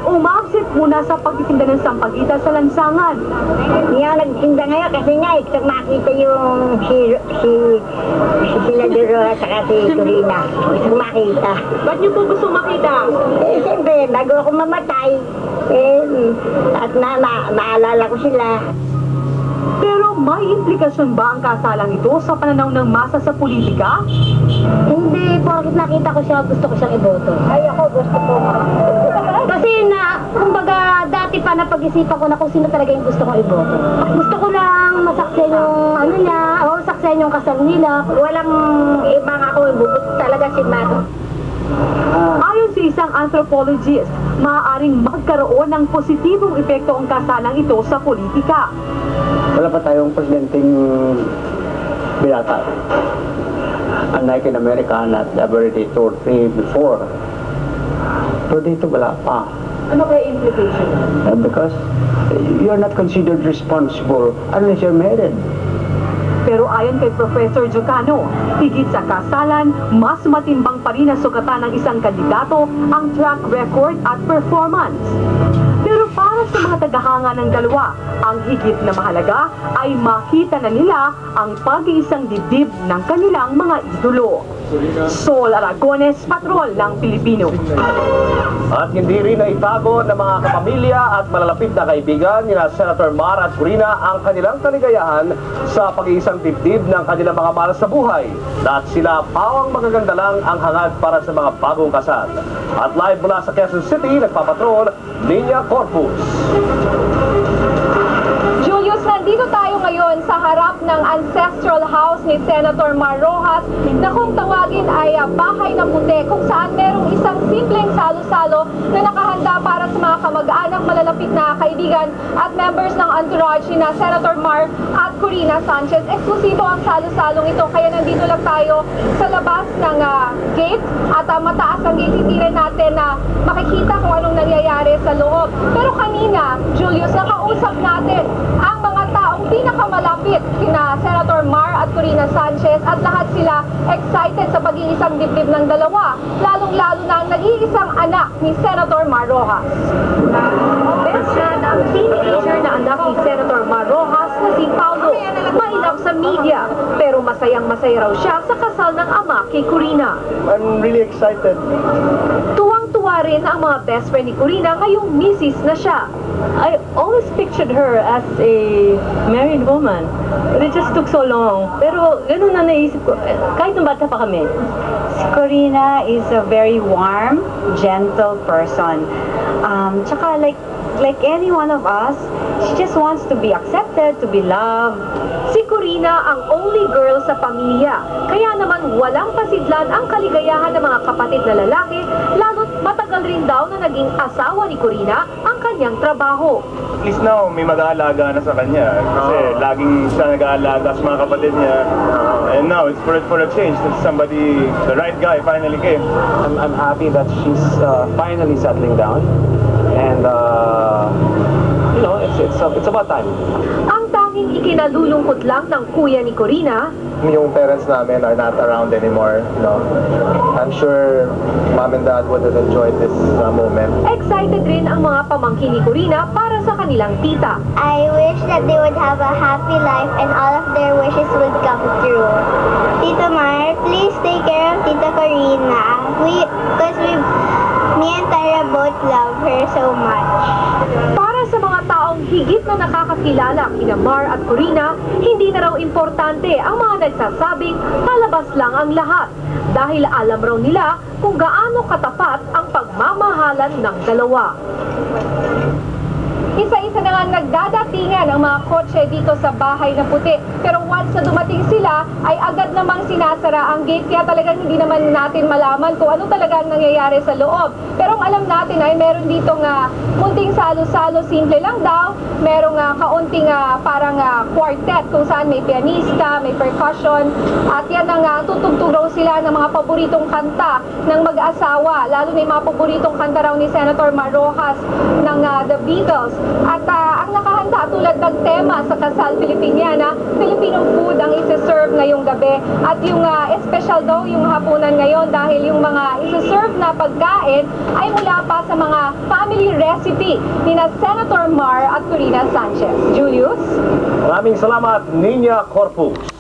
Umabsent muna sa pagtitinda ng sampagitan sa lansangan. Niya nagtinda ngayon kasi nga gusto makita yung si Senador at saka si Corina. Gusto makita. Ba't niyo po gusto makita? Siyempre, bago ako mamatay, at naalala ko sila. Pero may implikasyon ba ang kasalang ito sa pananaw ng masa sa politika? Hindi, porkit nakita ko siya, gusto ko siyang iboto. Ay, ako gusto ko. Kasi kumbaga, dati pa napag-isipan ko na kung sino talaga yung gusto kong iboto. Gusto ko lang masaksen yung saksen yung kasal nila. Walang ibang ako iboto talaga si Mato. Ayon sa isang anthropologist, maaaring magkaroon ng positibong epekto ang kasalang ito sa politika. Wala pa tayong presidenteng binata. Unlike in America, not already 2 or 3 before. Pero dito wala pa. Ano kaya implication? Because you're not considered responsible unless you're married. Pero ayon kay Professor Jocano, higit sa kasalan, mas matimbang pa rin ang sukatan ng isang kandidato ang track record at performance. Pero para sa mga tagahanga ng dalawa, ang higit na mahalaga ay makita na nila ang pag-iisang dibdib ng kanilang mga idolo. Sol Aragones, Patrol ng Pilipino. At hindi rin na itago ng mga kapamilya at malalapit na kaibigan ni Senator Mar at Corina ang kanilang kaligayahan sa pag-iisang dibdib ng kanilang mga mahal sa buhay. At sila pawang magaganda lang ang hangad para sa mga bagong kasal. At live mula sa Quezon City, nagpapatrol, Linya Corpus. Julius, nandito tayo ngayon sa harap ng ancestral house ni Senator Mar Roxas na kung tawagin ay Bahay ng Puti, kung saan merong isang simpleng salo-salo na nakahanda para sa mga kamag-anak, malalapit na kaibigan at members ng entourage ni Senator Mar at Corina Sanchez. Eksklusibo ang salo-salong ito, kaya nandito lang tayo sa labas ng gate at mataas ang gate, hindi rin natin makikita kung anong nangyayari sa loob. Pero kanina, Julius, nakausap natin ang mga taong pinakamalapit kina Senator Mar at Corina Sanchez at lahat sila excited sa pag-iisang dibdib ng dalawa, lalong-lalo na ang nag-iisang anak ni Senator Mar Roxas. Bensan ang teenager na anak ni Senator Mar Roxas na si Paulo, mailap sa media, pero masayang-masaya raw siya sa kasal ng ama kay Corina. I'm really excited. Tuwang-tuwa rin ang mga best friend ni Corina ngayong misis na siya. I always pictured her as a married woman. But it just took so long. Pero ganun na naisip ko, kahit nung bata pa kami. Si Corina is a very warm, gentle person. Tsaka like any one of us, she just wants to be accepted, to be loved. Si Corina ang only girl sa pamilya, kaya naman walang pasidlan ang kaligayahan ng mga kapatid na lalaki, lalo't matagal rin daw na naging asawa ni Corina ang kanyang trabaho. At least now, may mag-aalaga na sa kanya. Kasi laging siya nag-aalaga sa mga kapatid niya. And now, it's for a change. That somebody, the right guy, finally came. I'm happy that she's finally settling down. And, you know, it's about time. Ang tanging ikinalulungkot lang ng kuya ni Corina, Yung parents namin are not around anymore. No? I'm sure mom and dad would have enjoyed this moment. excited rin ang mga pamangkin ni Corina para sa kanilang tita. I wish that they would have a happy life and all of their wishes would come true. Tito Mar, please take care of Tita Corina. Me and Tara both love her so much. Para sa mga taong higit na nakakakilala kina Mar at Corina, hindi na raw importante ang mga nagsasabing palabas lang ang lahat. Dahil alam raw nila kung gaano katapat ang pagmamahalan ng dalawa. Isa-isa na nga nagdadatingan ang mga kotse dito sa Bahay ng Puti. Pero once na dumating sila, ay agad namang sinasara ang gate. Kaya talagang hindi naman natin malaman kung ano talaga ang nangyayari sa loob. Pero ang alam natin ay meron dito nga munting salo-salo, simple lang daw. Merong kaunting parang quartet kung saan may pianista, may percussion. At yan ang tutugtog raw sila ng mga paboritong kanta ng mag-asawa. Lalo na yung mga paboritong kanta raw ni Senator Mar Roxas ng The Beatles. At ang nakahanda tulad ng tema sa Kasal Filipiniana, Filipino food ang isi-serve ngayong gabi. At yung special daw yung hapunan ngayon dahil yung mga isi-serve na pagkain ay mula pa sa mga family recipe ni na Senator Mar at Corina Sanchez. Julius? Maraming salamat, Nina Corpus.